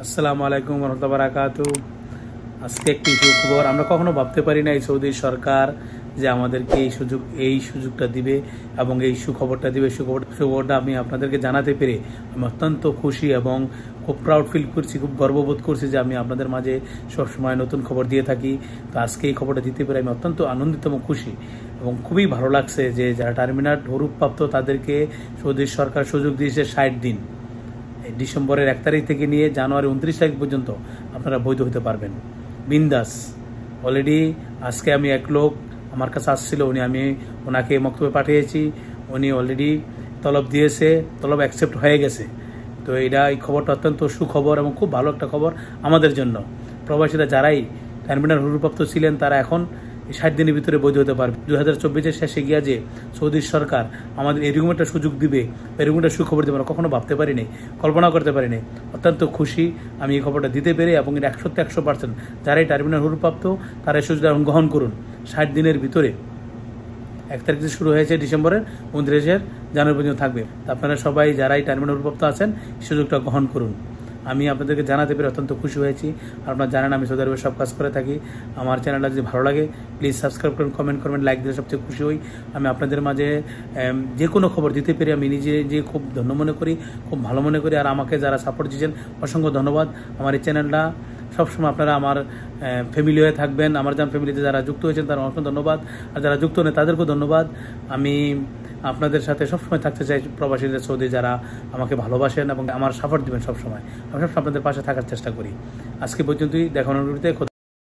আসসালামু আলাইকুম ওয়া বারাকাতু। আজকে একটি সুখবর। আমরা কখনো ভাবতে পারি না এই সৌদি সরকার যে আমাদেরকে এই সুযোগটা দিবে এবং এই সুখবরটা দিবে। সুখবরটা আমি আপনাদেরকে জানাতে পেরে আমি অত্যন্ত খুশি এবং খুব প্রাউড ফিল করছি, খুব গর্ববোধ করছি যে আমি আপনাদের মাঝে সবসময় নতুন খবর দিয়ে থাকি। তো আজকে এই খবরটা দিতে পেরে আমি অত্যন্ত আনন্দিত এবং খুশি এবং খুবই ভালো লাগছে যে যারা টার্মিনাল হরুপ্রাপ্ত তাদেরকে সৌদি সরকার সুযোগ দিয়েছে 60 দিন। ডিসেম্বরের 1 তারিখ থেকে নিয়ে জানুয়ারি 29 তারিখ পর্যন্ত আপনারা বৈধ হতে পারবেন বিন্দাস। অলরেডি আজকে আমি এক লোক আমার কাছে আসছিল, আমি ওনাকে বক্তব্য পাঠিয়েছি, উনি অলরেডি তলব দিয়েছে, তলব অ্যাকসেপ্ট হয়ে গেছে। তো এই খবরটা অত্যন্ত সুখবর এবং খুব ভালো একটা খবর আমাদের জন্য। প্রবাসীরা যারাই টার্মিনাল হরুপ্রাপ্ত ছিলেন তারা এখন 60 দিনের ভিতরে বৈধ হতে পারবে। 2024-এর শেষে গিয়া যে সৌদি সরকার আমাদের এরকম একটা সুযোগ দিবে, এরকম একটা সুখবর দেবে আমরা কখনো ভাবতে পারিনি, কল্পনা করতে পারিনি। অত্যন্ত খুশি আমি এই খবরটা দিতে পেরে এবং এটা 100% যারাই টার্মিনাল হরুপ্রাপ্ত তারা এই সুযোগটা গ্রহণ করুন। 60 দিনের ভিতরে 1 তারিখ থেকে শুরু হয়েছে, ডিসেম্বরের 29 জানুয়ারি পর্যন্ত থাকবে। আপনারা সবাই যারাই টার্মিনাল হরুপ্রাপ্ত আছেন সুযোগটা গ্রহণ করুন। আমি আপনাদেরকে জানাতে পেরে অত্যন্ত খুশি হয়েছি। আপনারা জানেন আমি সৌদি আরবে সব কাজ করে থাকি। আমার চ্যানেলটা যদি ভালো লাগে প্লিজ সাবস্ক্রাইব করুন, কমেন্ট করবেন, লাইক দিলে সবচেয়ে খুশি হই। আমি আপনাদের মাঝে যে কোনো খবর দিতে পেরে আমি নিজে খুব ধন্য মনে করি, খুব ভালো মনে করি। আর আমাকে যারা সাপোর্ট দিয়েছেন অসংখ্য ধন্যবাদ। আমার এই চ্যানেলটা সবসময় আপনারা আমার ফ্যামিলি হয়ে থাকবেন। আমার যান ফ্যামিলিতে যারা যুক্ত হয়েছেন তারা অসংখ্য ধন্যবাদ, আর যারা যুক্ত নেই তাদেরকেও ধন্যবাদ। আমি আপনাদের সাথে সবসময় থাকতে চাই, প্রবাসীদের সৌদি যারা আমাকে ভালোবাসেন এবং আমার সাপোর্ট দেবেন সবসময়। আমি সবসময় আপনাদের পাশে থাকার চেষ্টা করি। আজকে পর্যন্তই দেখানোর